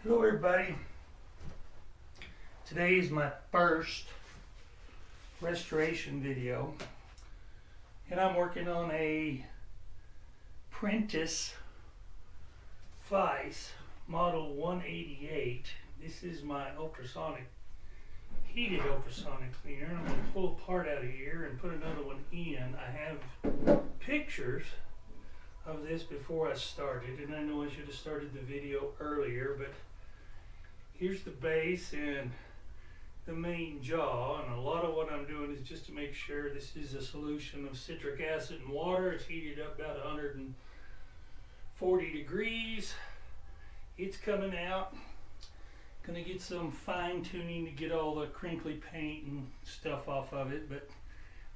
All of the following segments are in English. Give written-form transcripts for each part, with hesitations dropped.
Hello everybody. Today is my first restoration video and I'm working on a Prentiss Vice model 188. This is my heated ultrasonic cleaner. I'm going to pull a part out of here and put another one in. I have pictures of this before I started, and I know I should have started the video earlier, but here's the base and the main jaw, and a lot of what I'm doing is just to make sure this is a solution of citric acid and water. It's heated up about 140 degrees. It's coming out. Gonna get some fine tuning to get all the crinkly paint and stuff off of it, but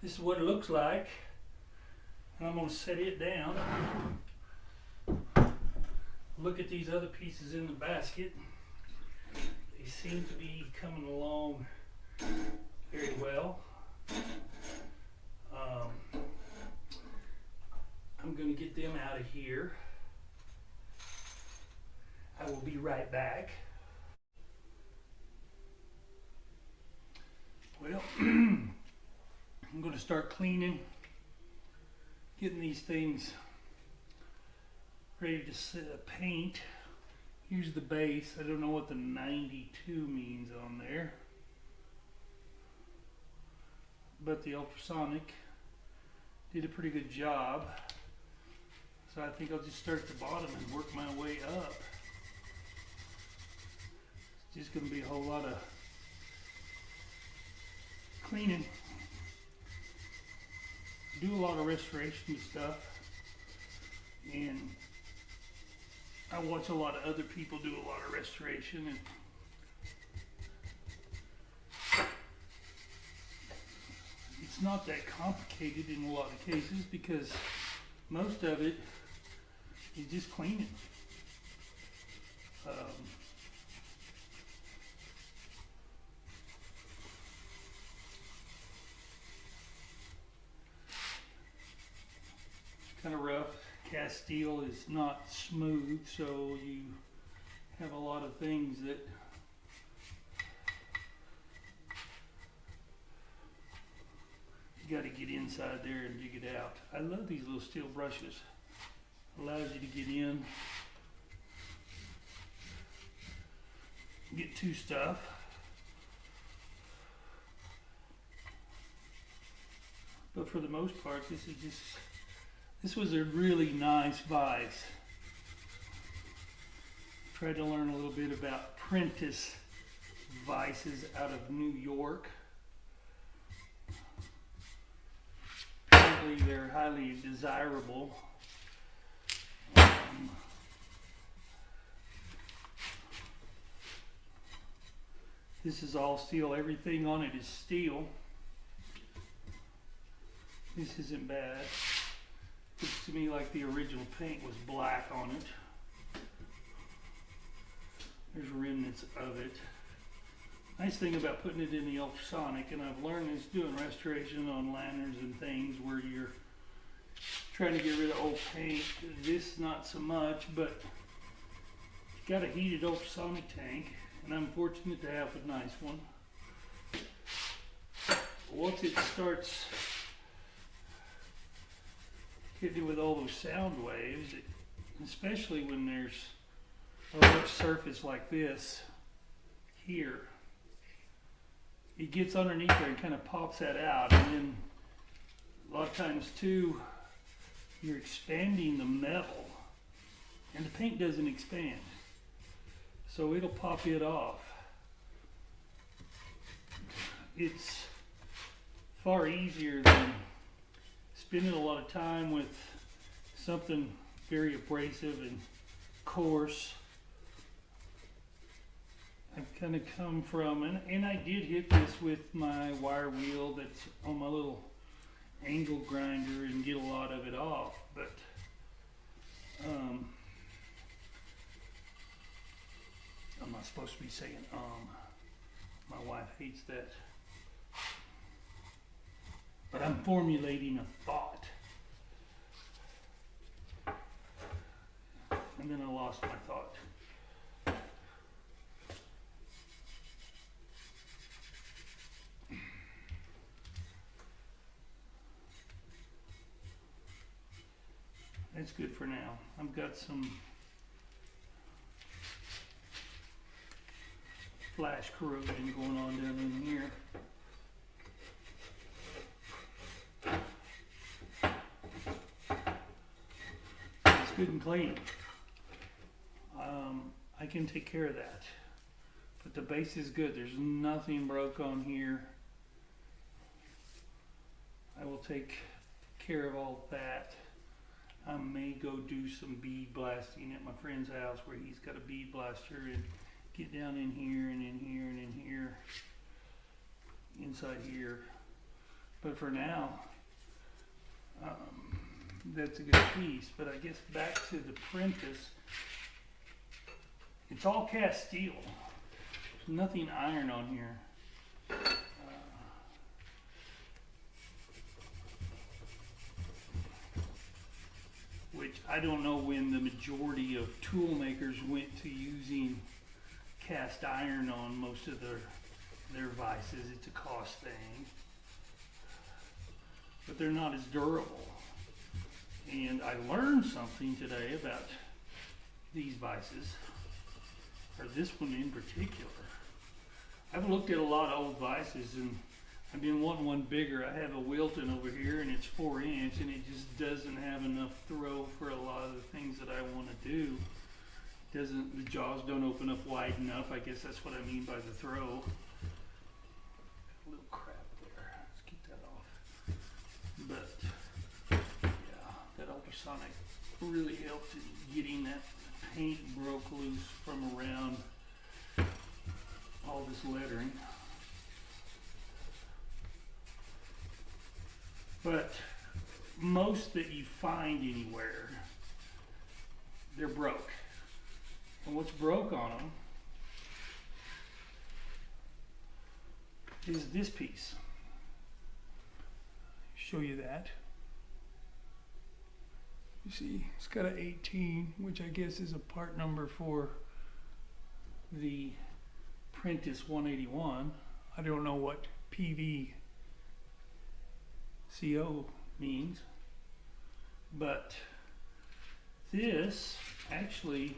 this is what it looks like. And I'm gonna set it down. Look at these other pieces in the basket. They seem to be coming along very well. I'm going to get them out of here. I will be right back. Well, I'm going to start cleaning, getting these things ready to paint. Here's the base. I don't know what the 92 means on there, but the ultrasonic did a pretty good job. So I think I'll just start at the bottom and work my way up. It's just going to be a whole lot of cleaning. Do a lot of restoration stuff, and I watch a lot of other people do a lot of restoration, and it's not that complicated in a lot of cases because most of it is just cleaning. Kind of rough. Cast steel is not smooth, so you have a lot of things that you got to get inside there and dig it out. I love these little steel brushes. Allows you to get in, get to stuff. But for the most part, this was a really nice vise. Tried to learn a little bit about Prentiss vices out of New York. Apparently they're highly desirable. This is all steel. Everything on it is steel. This isn't bad. Looks to me like the original paint was black on it. There's remnants of it. Nice thing about putting it in the ultrasonic, and I've learned this doing restoration on lanterns and things where you're trying to get rid of old paint. This not so much, but it's got a heated ultrasonic tank, and I'm fortunate to have a nice one. Once it starts hitting with all those sound waves, especially when there's a rough surface like this here, it gets underneath there and kind of pops that out, and then a lot of times too you're expanding the metal and the paint doesn't expand, so it'll pop it off. It's far easier than spending a lot of time with something very abrasive and coarse. I've kind of come from, and I did hit this with my wire wheel that's on my little angle grinder and get a lot of it off, but I'm not supposed to be saying my wife hates that. But I'm formulating a thought. And then I lost my thought. That's good for now. I've got some flash corrosion going on down in here. It's good and clean. I can take care of that. But the base is good. There's nothing broke on here. I will take care of all that. I may go do some bead blasting at my friend's house where he's got a bead blaster and get down in here and in here and in here, inside here. But for now, that's a good piece. But I guess back to the Prentiss, it's all cast steel. There's nothing iron on here. Which I don't know when the majority of tool makers went to using cast iron on most of their vices. It's a cost thing. But they're not as durable. And I learned something today about these vices, or this one in particular. I've looked at a lot of old vices and I've been wanting one bigger. I have a Wilton over here and it's 4" and it just doesn't have enough throw for a lot of the things that I want to do. The jaws don't open up wide enough. I guess that's what I mean by the throw. A little crap there. Let's get that off. But yeah, that ultrasonic really helped in getting that paint broke loose from around all this lettering. But most that you find anywhere, they're broke. And what's broke on them is this piece. Show you that. You see, it's got an 18, which I guess is a part number for the Prentiss 181. I don't know what PVCO means, but this actually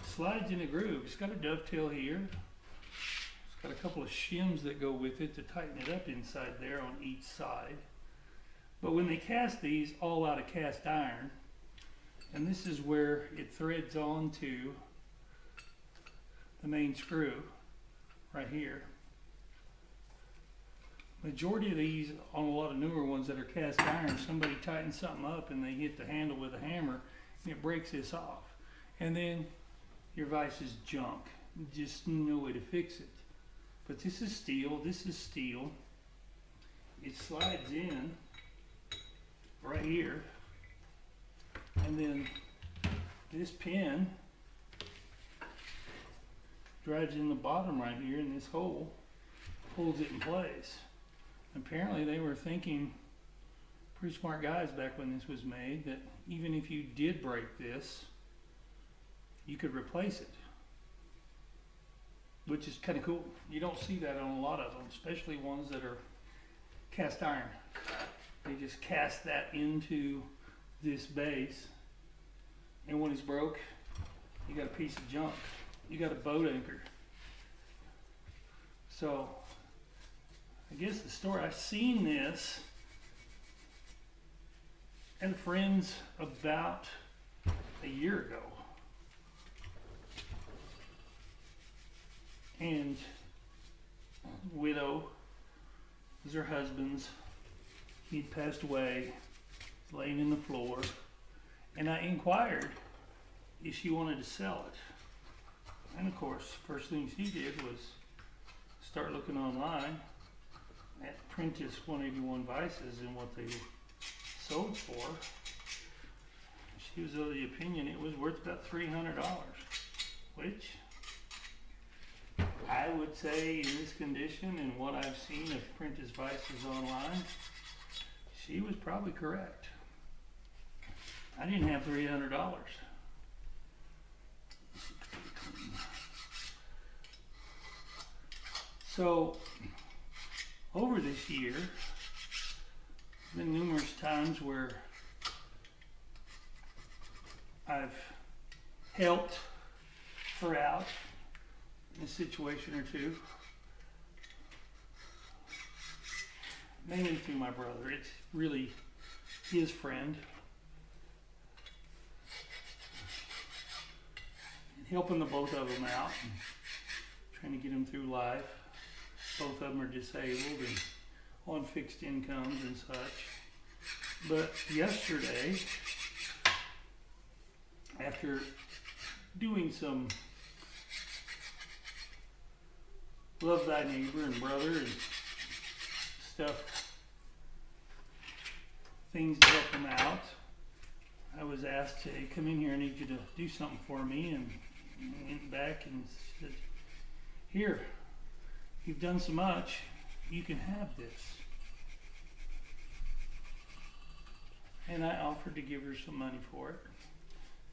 slides in a groove. It's got a dovetail here. It's got a couple of shims that go with it to tighten it up inside there on each side. But when they cast these all out of cast iron, and this is where it threads onto the main screw right here. Majority of these, on a lot of newer ones that are cast iron, somebody tightens something up and they hit the handle with a hammer and it breaks this off. And then your vise is junk. Just no way to fix it. But this is steel, this is steel. It slides in right here. And then this pin drives in the bottom right here in this hole, pulls it in place. Apparently they were thinking, pretty smart guys back when this was made, that even if you did break this, you could replace it. Which is kind of cool. You don't see that on a lot of them, especially ones that are cast iron. They just cast that into this base, and when it's broke, you got a piece of junk. You got a boat anchor. So, I guess the story, I've seen this at a friend's about a year ago. And widow was her husband's. He'd passed away, laying in the floor, and I inquired if she wanted to sell it. And of course, first thing she did was start looking online at Prentiss 181 vices and what they sold for. She was of the opinion it was worth about $300, which I would say in this condition and what I've seen of Prentiss vices online, she was probably correct. I didn't have $300. So, over this year, there's been numerous times where I've helped her out in a situation or two. Mainly through my brother. It's really his friend. And helping the both of them out and trying to get them through life. Both of them are disabled and on fixed incomes and such. But yesterday, after doing some love thy neighbor and brother and stuff, things to help them out, I was asked to come in here. I need you to do something for me, and I went back and said, here, you've done so much, you can have this. And I offered to give her some money for it.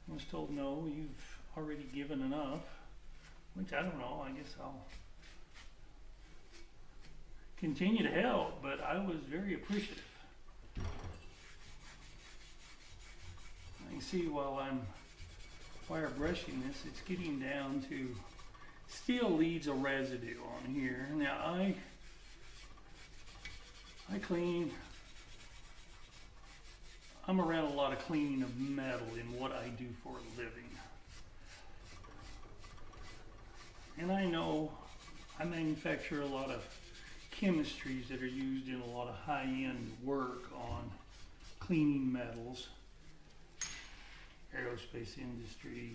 I was told, no, you've already given enough, which I don't know, I guess I'll continue to help, but I was very appreciative. I can see while I'm wire brushing this, it's getting down to, still leaves a residue on here. Now I clean, I'm around a lot of cleaning of metal in what I do for a living. And I know I manufacture a lot of chemistries that are used in a lot of high-end work on cleaning metals, aerospace industry,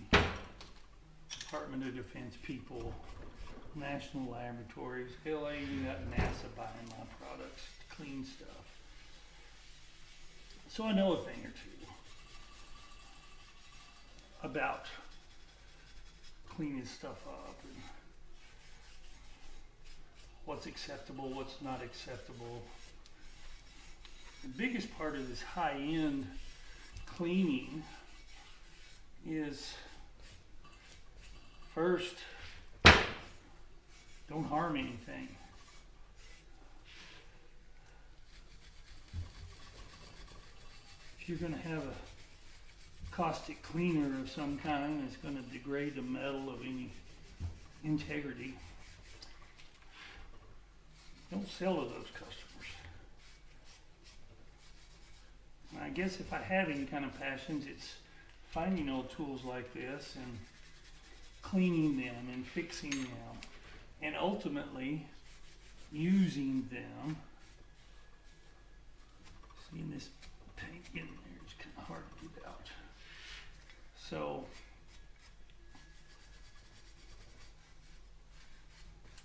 Department of Defense people, national laboratories. Hell, I even got NASA buying my products to clean stuff. So I know a thing or two about cleaning stuff up and what's acceptable, what's not acceptable. The biggest part of this high-end cleaning is, first, don't harm anything. If you're going to have a caustic cleaner of some kind that's going to degrade the metal of any integrity, don't sell to those customers. And I guess if I have any kind of passions, it's finding old tools like this and cleaning them and fixing them and ultimately using them. Seeing this paint in there, it's kind of hard to get out. So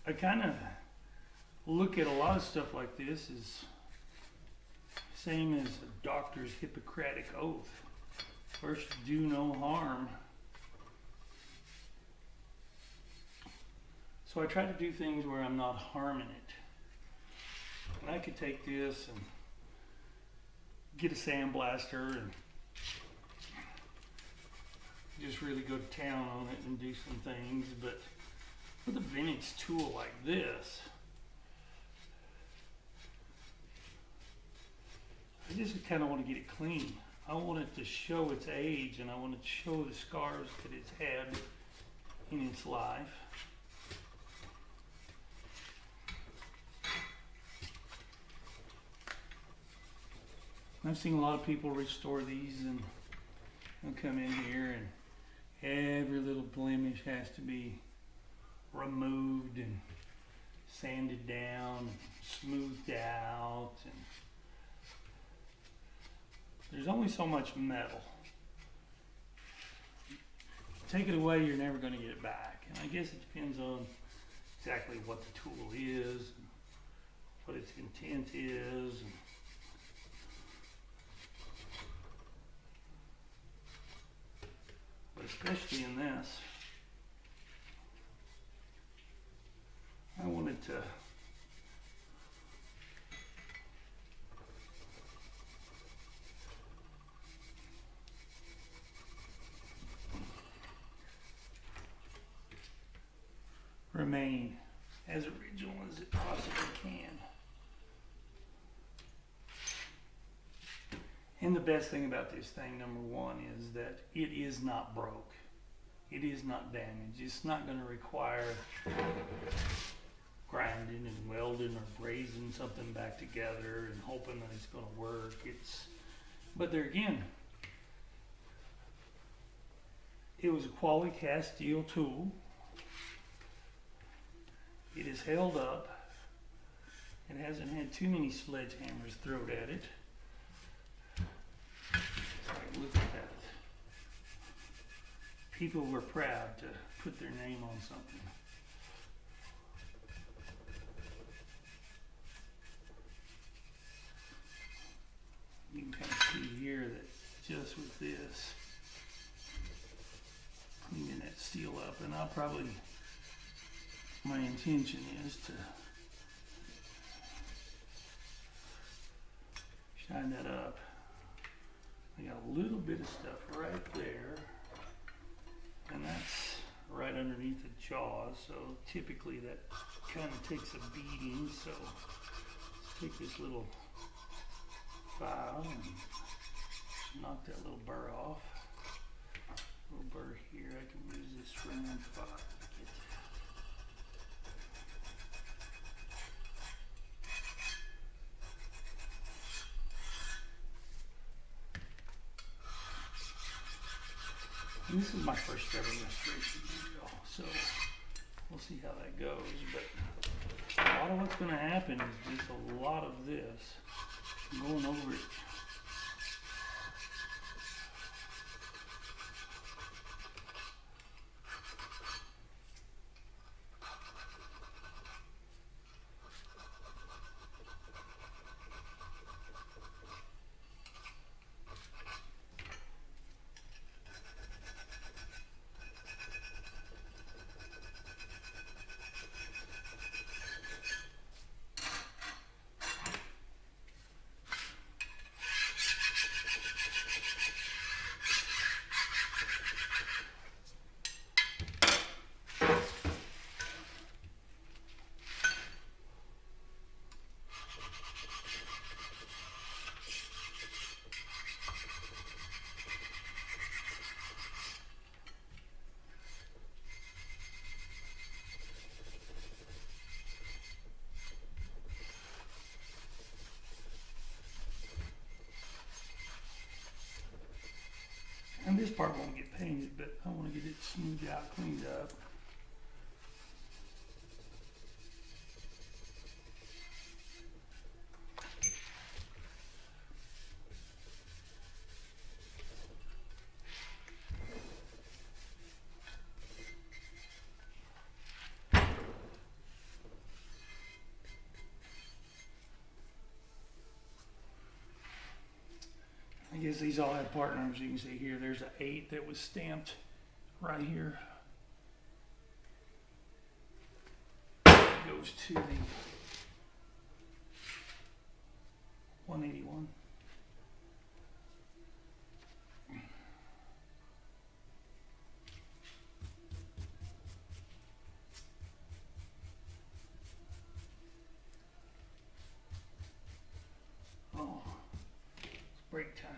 I kind of look at a lot of stuff like this as same as a doctor's Hippocratic oath. First, do no harm. So I try to do things where I'm not harming it. And I could take this and get a sandblaster and just really go to town on it and do some things. But with a vintage tool like this, I just kind of want to get it clean. I want it to show its age, and I want it to show the scars that it's had in its life. I've seen a lot of people restore these, and they'll come in here and every little blemish has to be removed and sanded down and smoothed out, and there's only so much metal. Take it away, you're never going to get it back. And I guess it depends on exactly what the tool is, and what its intent is. But especially in this, I wanted to remain as original as it possibly can. And the best thing about this thing, number one, is that it is not broke. It is not damaged. It's not going to require grinding and welding or brazing something back together and hoping that it's going to work. But there again, it was a quality cast steel tool. It is held up. It hasn't had too many sledgehammers thrown at it. Look at that. People were proud to put their name on something. You can kind of see here that just with this, cleaning that steel up, and my intention is to shine that up. I got a little bit of stuff right there, and that's right underneath the jaws, so typically that kind of takes a beating. So let's take this little file and knock that little burr off. Little burr here, I can use this round file to get that. And this is my first ever restoration video, so we'll see how that goes. But a lot of what's going to happen is just a lot of this going over it. And this part won't get painted, but I want to get it smoothed out, cleaned up. I guess these all have part numbers. You can see here, there's an 8 that was stamped right here. It goes to the 181. Oh, it's break time.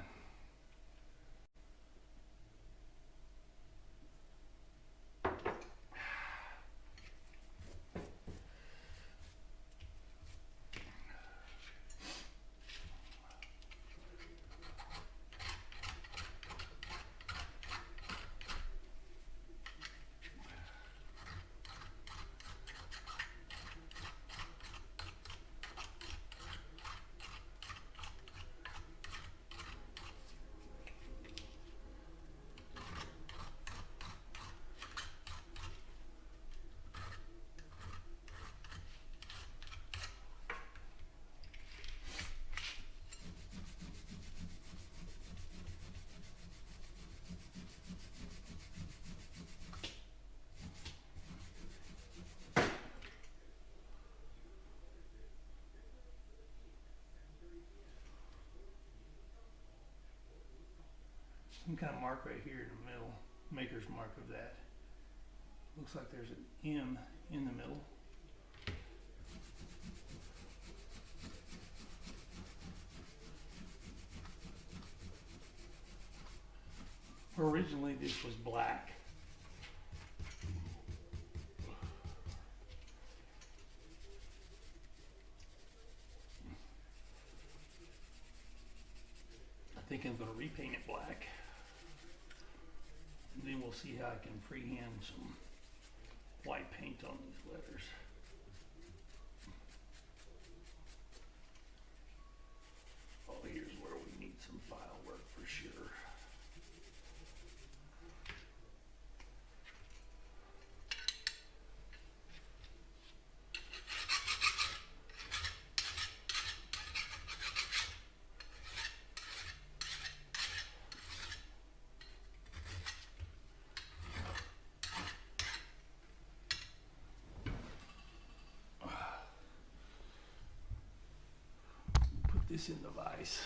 Some kind of mark right here in the middle, maker's mark of that. Looks like there's an M in the middle. Originally this was black. I think I'm going to repaint it black. And then we'll see how I can freehand some white paint on these letters. Oh, here's where we need some file work for sure. Put this in the vise.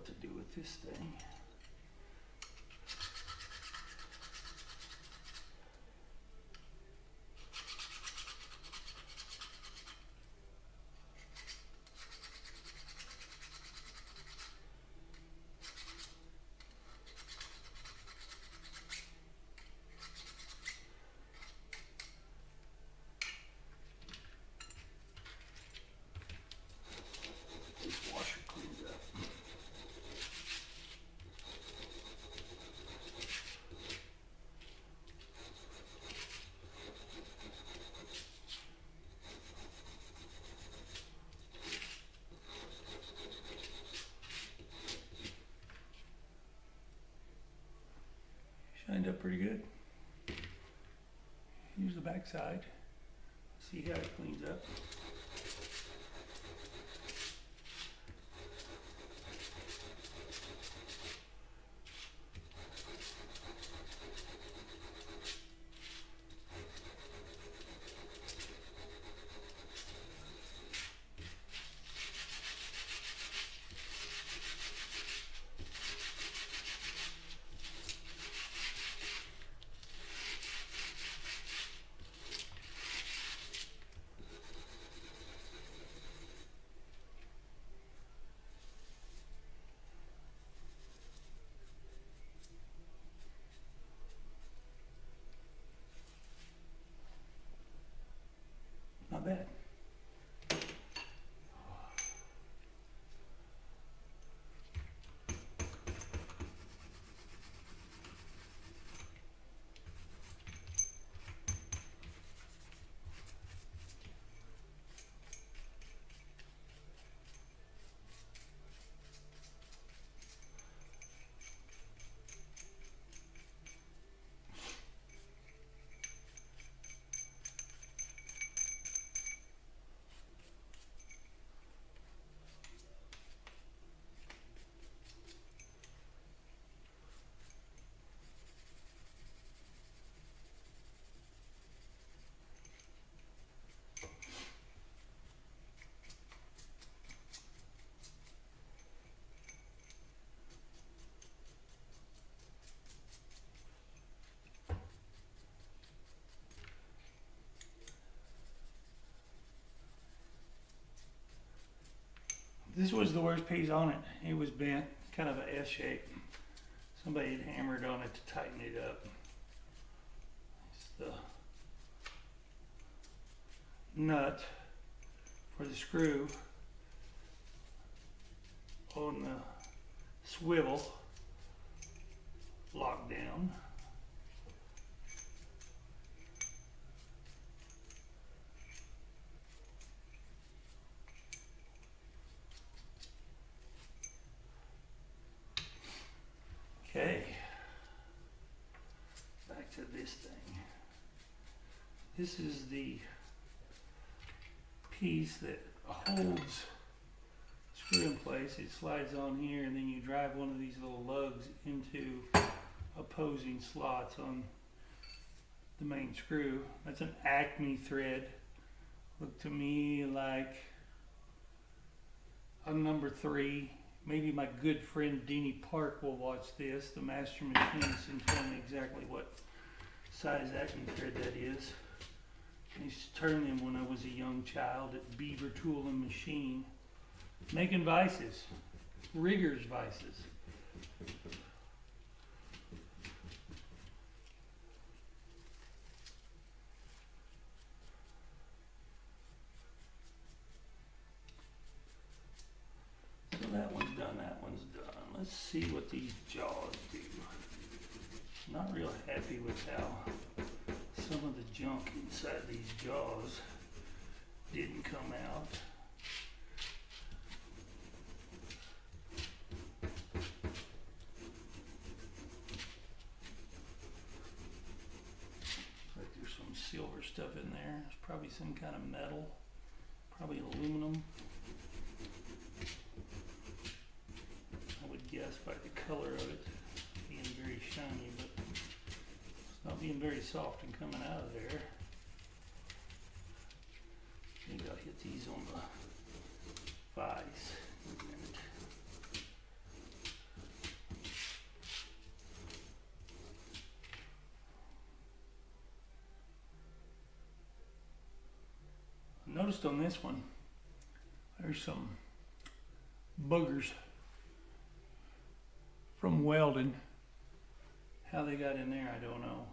To do with this thing. This washer cleans up. Shined up pretty good. Here's the back side. See how it cleans up. This was the worst piece on it. It was bent, kind of a S shape. Somebody had hammered on it to tighten it up. It's the nut for the screw on the swivel locked down. Okay, back to this thing. This is the piece that holds screw in place. It slides on here, and then you drive one of these little lugs into opposing slots on the main screw. That's an Acme thread. Looked to me like a number 3. Maybe my good friend Deanie Park will watch this, the master machinist, and tell me exactly what size Acme thread that is. I used to turn them when I was a young child at Beaver Tool and Machine, making vices, riggers vices. So that one's done, that one's done. Let's see what these jaws do. Not real happy with how some of the junk inside these jaws didn't come out. Like there's some silver stuff in there. It's probably some kind of metal, probably aluminum. I would guess by the color of it being very shiny, but it's not being very soft and coming out of there. Maybe I'll hit these on the vise in a minute. I noticed on this one, there's some boogers from welding. How they got in there, I don't know.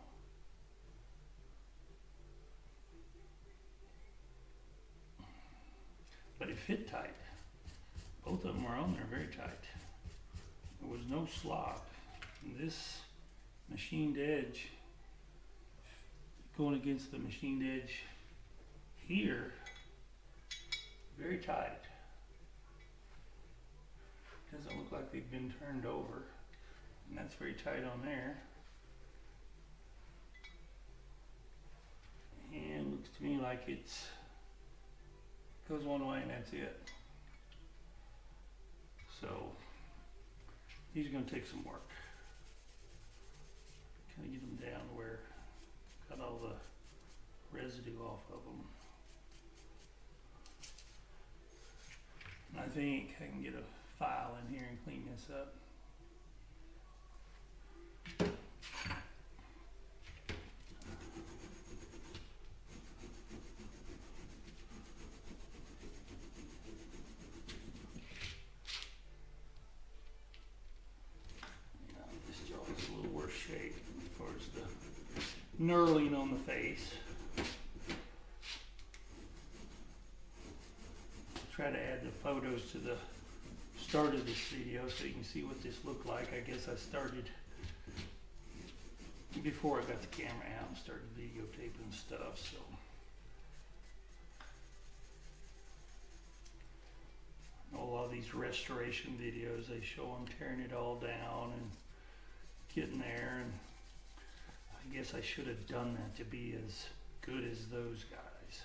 But it fit tight. Both of them were on there very tight. There was no slop. And this machined edge going against the machined edge here, very tight. Doesn't look like they've been turned over. And that's very tight on there. And looks to me like it's goes one way and that's it. So these are going to take some work. Kind of get them down to where got all the residue off of them. And I think I can get a file in here and clean this up. Shape as far as the knurling on the face. I'll try to add the photos to the start of this video so you can see what this looked like. I guess I started before I got the camera out and started videotaping stuff, so a lot of these restoration videos, they show them tearing it all down and getting there, and I guess I should have done that to be as good as those guys.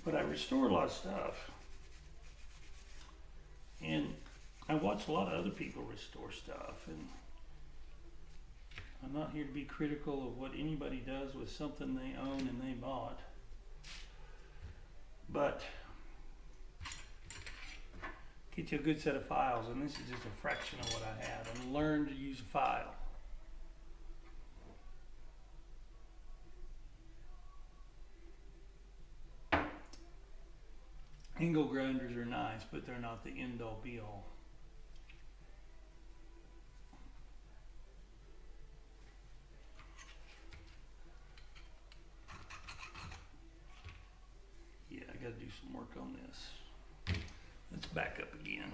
But I restore a lot of stuff, and I watch a lot of other people restore stuff, and I'm not here to be critical of what anybody does with something they own and they bought. But get you a good set of files, and this is just a fraction of what I have. And learn to use a file. Angle grinders are nice, but they're not the end all be all. Yeah, I gotta do some work on this. Let's back up again.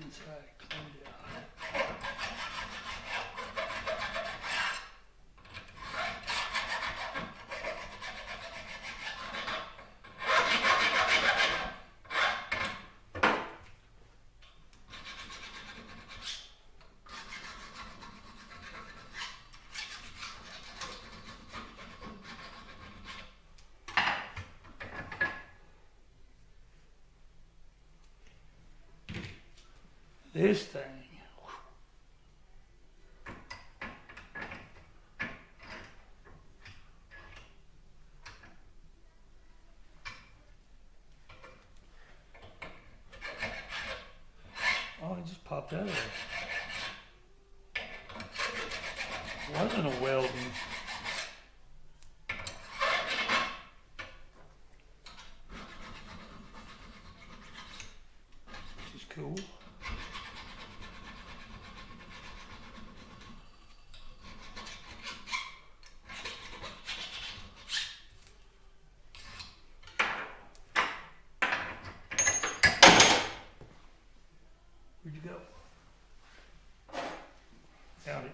Inside, clean it out. This thing. Oh, it just popped out of there. Wasn't a welding. Which is cool. Where'd you go? Found it.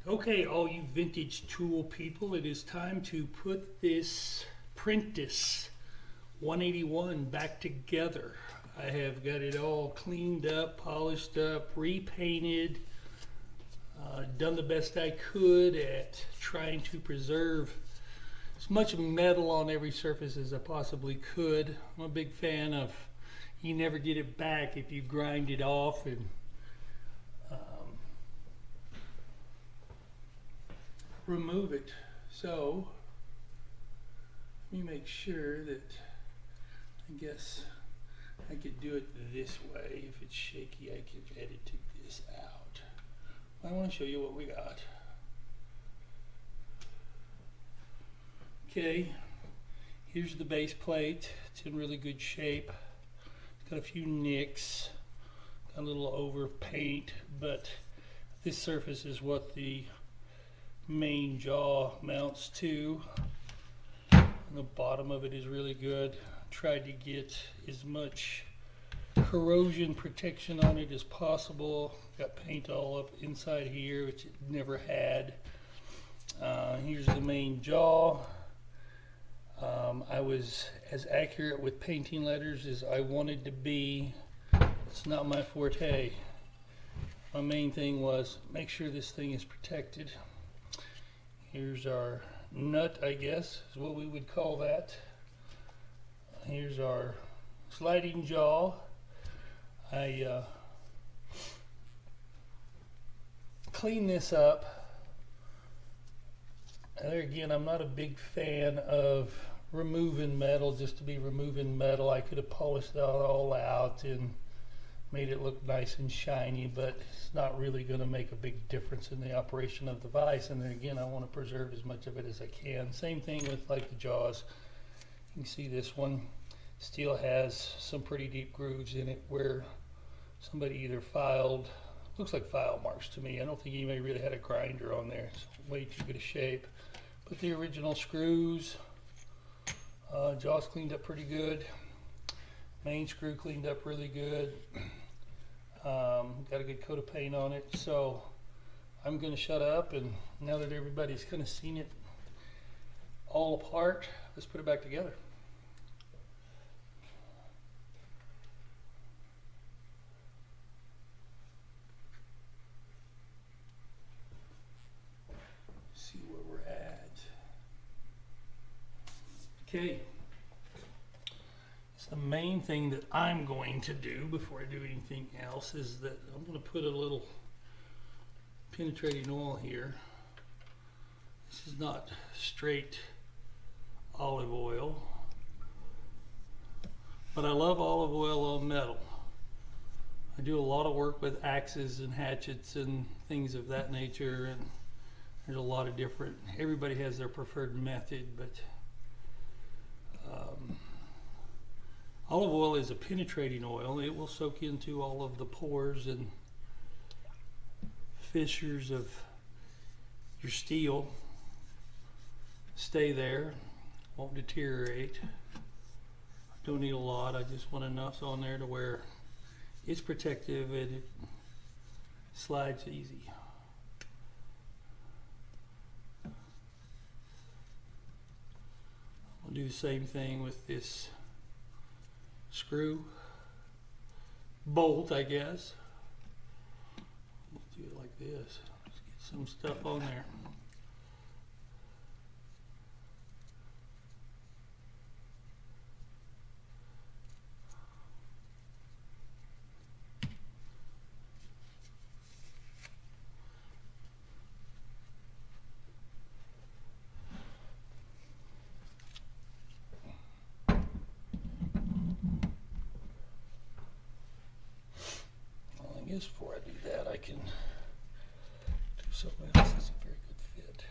Okay, all you vintage tool people, it is time to put this Prentiss 181 back together. I have got it all cleaned up, polished up, repainted, done the best I could at trying to preserve as much metal on every surface as I possibly could. I'm a big fan of you never get it back if you grind it off and remove it. So let me make sure that, I guess I could do it this way. If it's shaky, I can edit this out. I want to show you what we got. Okay, here's the base plate. It's in really good shape. It's got a few nicks, got a little over paint, but this surface is what the main jaw mounts to. And the bottom of it is really good. Tried to get as much corrosion protection on it as possible. Got paint all up inside here, which it never had. Here's the main jaw. I was as accurate with painting letters as I wanted to be. It's not my forte. My main thing was make sure this thing is protected. Here's our nut, I guess, is what we would call that. Here's our sliding jaw. I clean this up. And there again, I'm not a big fan of removing metal just to be removing metal. I could have polished it all out and made it look nice and shiny, but it's not really going to make a big difference in the operation of the vise. And then again, I want to preserve as much of it as I can. Same thing with like the jaws. You can see this one still has some pretty deep grooves in it where somebody either filed, looks like file marks to me. I don't think anybody really had a grinder on there. It's way too good a shape. But the original screws, jaws cleaned up pretty good. Main screw cleaned up really good. Got a good coat of paint on it. So I'm going to shut up, and now that everybody's kind of seen it all apart, let's put it back together. See where we're at. Okay. The main thing that I'm going to do before I do anything else is that I'm going to put a little penetrating oil here. This is not straight olive oil, but I love olive oil on metal. I do a lot of work with axes and hatchets and things of that nature, and there's a lot of different, everybody has their preferred method, but olive oil is a penetrating oil. It will soak into all of the pores and fissures of your steel. Stay there, won't deteriorate. Don't need a lot, I just want enough on there to where it's protective and it slides easy. I'll do the same thing with this screw, bolt, I guess. Let's do it like this. Let's get some stuff on there. Before I do that, I can do something else. That's a very good fit.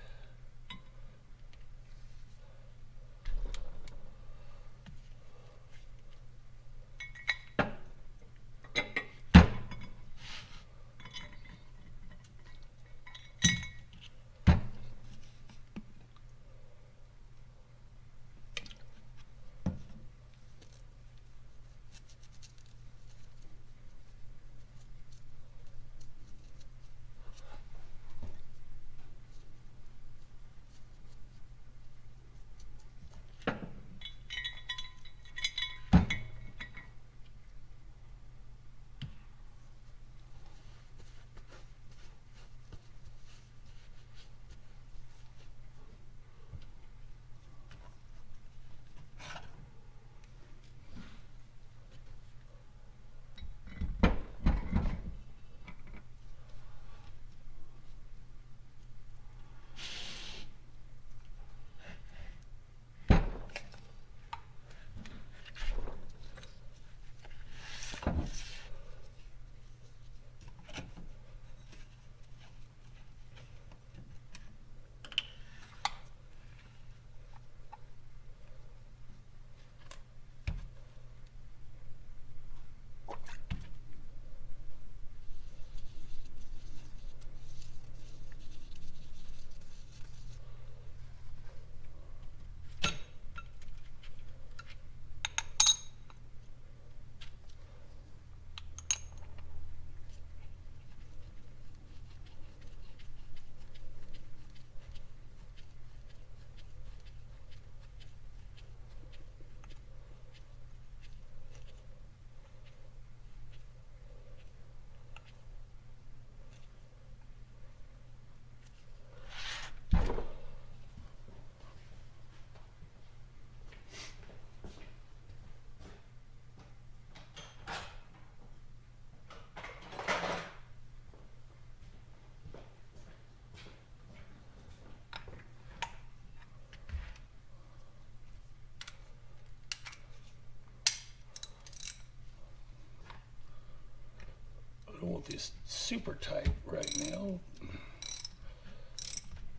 I don't want this super tight right now.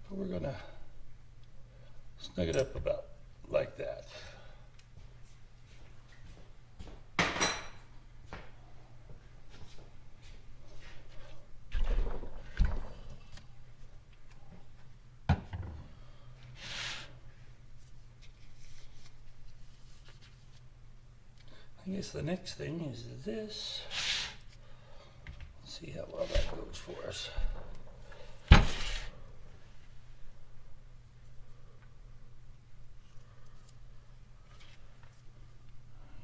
But we're gonna snug it up about like that. I guess the next thing is this. Let's see how well that goes for us.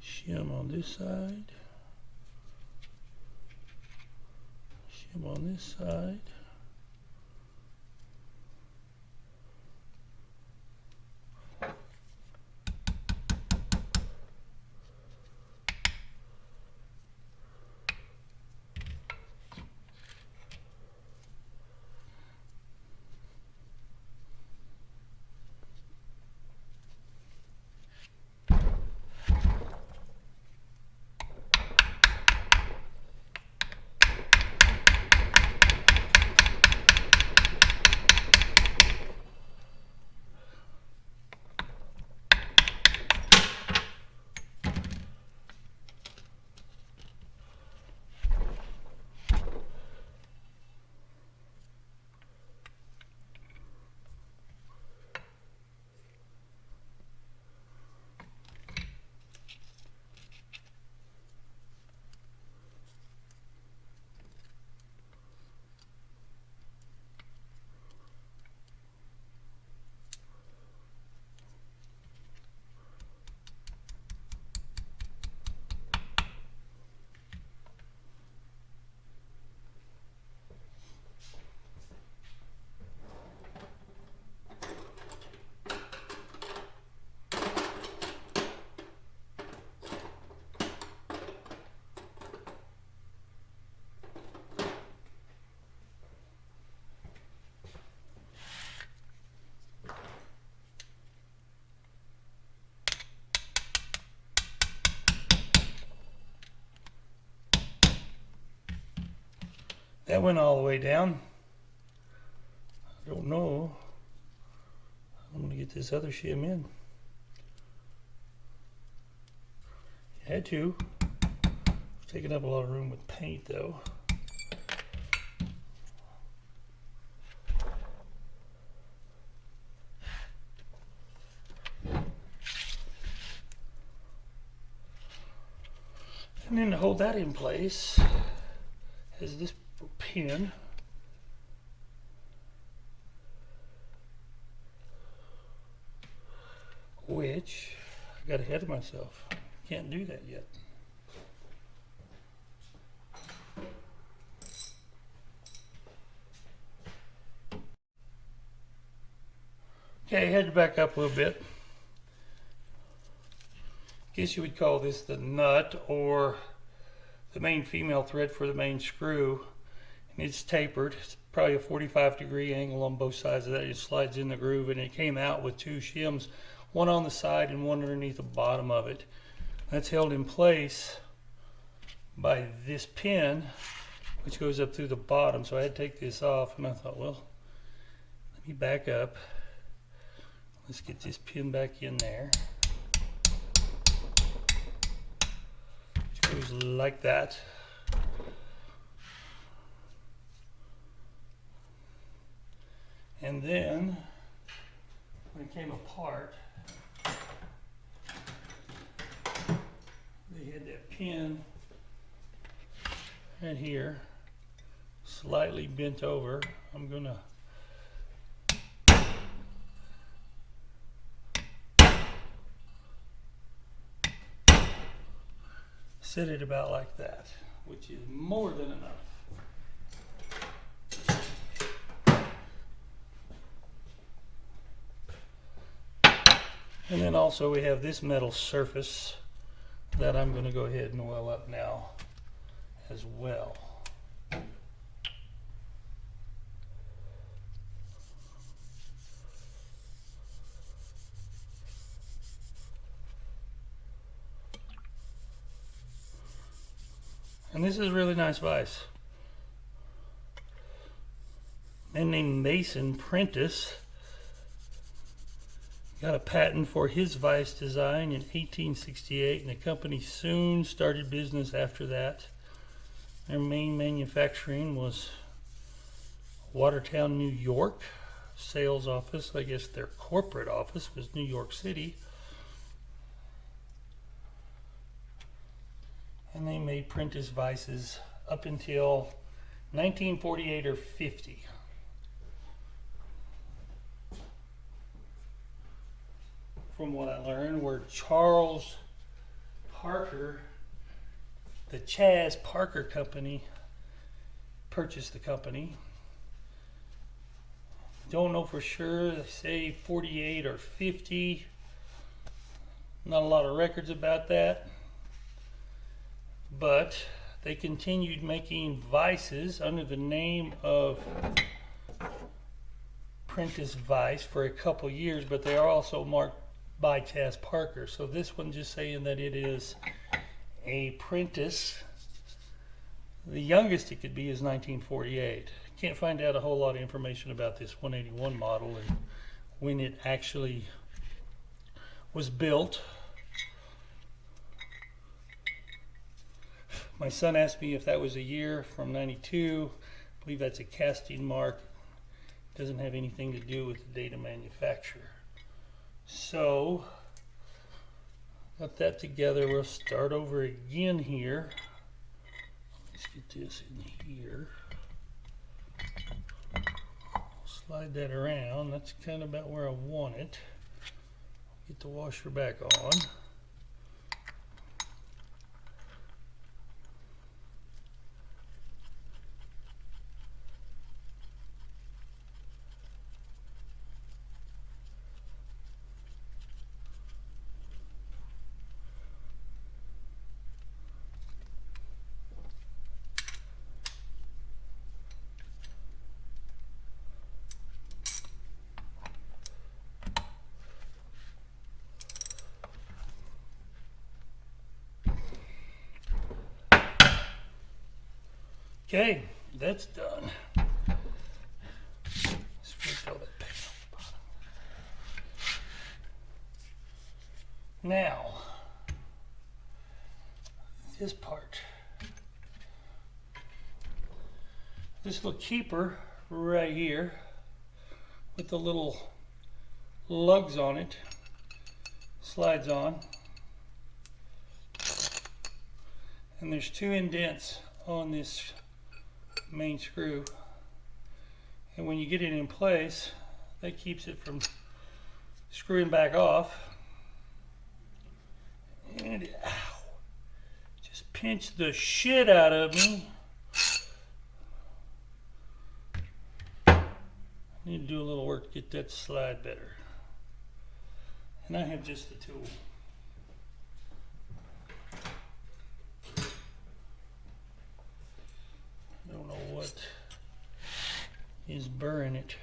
Shim on this side. Shim on this side. That went all the way down. I don't know. I'm going to get this other shim in. Had to. It's taking up a lot of room with paint though. And then to hold that in place is this pin. Which I got ahead of myself. Can't do that yet. Okay, had to back up a little bit. Guess you would call this the nut or the main female thread for the main screw. And it's tapered. It's probably a 45-degree angle on both sides of that. It slides in the groove, and it came out with two shims, one on the side and one underneath the bottom of it. That's held in place by this pin, which goes up through the bottom. So I had to take this off, and I thought, well, let me back up. Let's get this pin back in there. It goes like that. And then, when it came apart, they had that pin right here, slightly bent over. I'm gonna set it about like that, which is more than enough. And then also we have this metal surface that I'm going to go ahead and oil up now as well. And this is really nice vise. man named Mason Prentiss got a patent for his vice design in 1868, and the company soon started business after that. Their main manufacturing was Watertown, New York. Sales office, I guess their corporate office was New York City. And they made Prentiss vices up until 1948 or 50. From what I learned, where Charles Parker, the Chas Parker Company, purchased the company. Don't know for sure. They say 48 or 50. Not a lot of records about that. But they continued making vices under the name of Prentiss Vice for a couple years, but they are also marked by Chas Parker. So this one just saying that it is a Prentiss. The youngest it could be is 1948. Can't find out a whole lot of information about this 181 model and when it actually was built. My son asked me if that was a year from 92. I believe that's a casting mark. It doesn't have anything to do with the date of manufacture. So, got that together. We'll start over again here. Let's get this in here. Slide that around. That's kind of about where I want it. Get the washer back on. Okay, that's done. Scrape all that paint off the bottom. Now, this part. This little keeper right here with the little lugs on it slides on. And there's two indents on this main screw, and when you get it in place, that keeps it from screwing back off. And it, ow, just pinched the shit out of me. I need to do a little work to get that to slide better, and I have just the tool. Don't know what is burring it.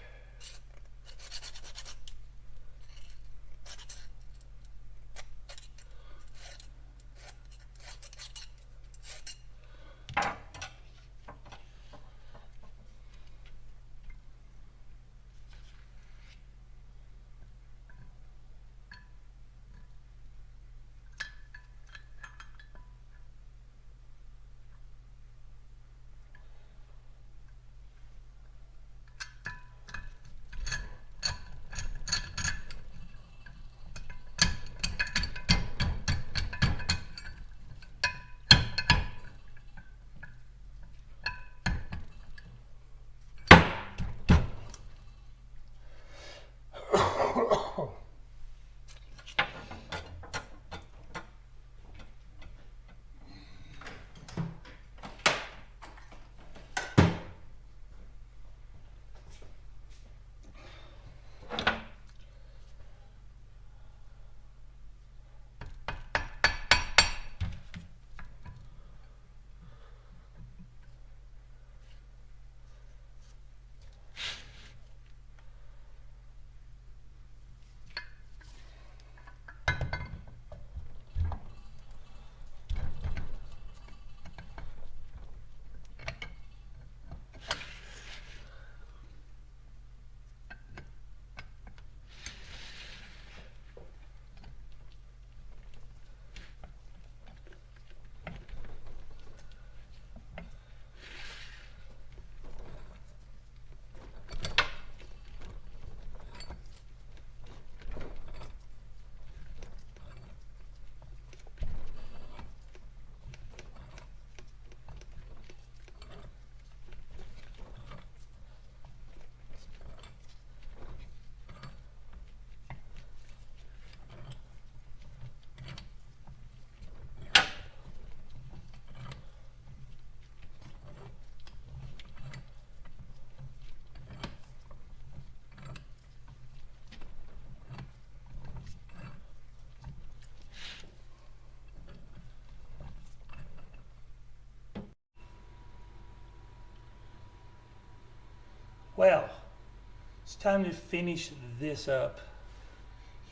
time to finish this up.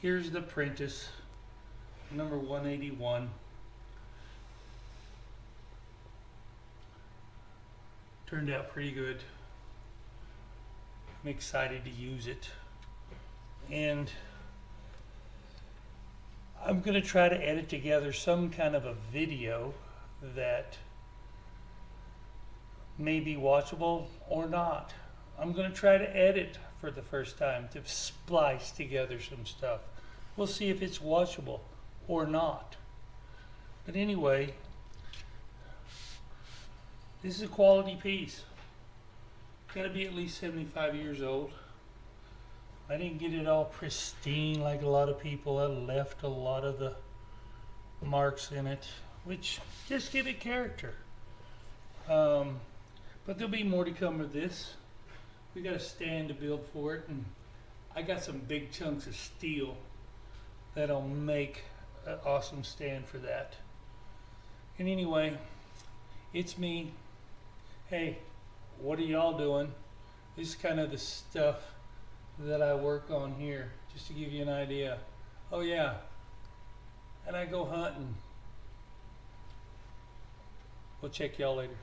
Here's the Prentiss number 181. Turned out pretty good. I'm excited to use it. And I'm going to try to edit together some kind of a video that may be watchable or not. I'm going to try to edit for the first time to splice together some stuff. We'll see if it's watchable or not. But anyway, this is a quality piece. Got to be at least 75 years old. I didn't get it all pristine like a lot of people. I left a lot of the marks in it, which just give it character. But there'll be more to come with this. We got a stand to build for it, and I got some big chunks of steel that'll make an awesome stand for that. And anyway, it's me. Hey, what are y'all doing? This is kind of the stuff that I work on here, just to give you an idea. Oh yeah, and I go hunting. We'll check y'all later.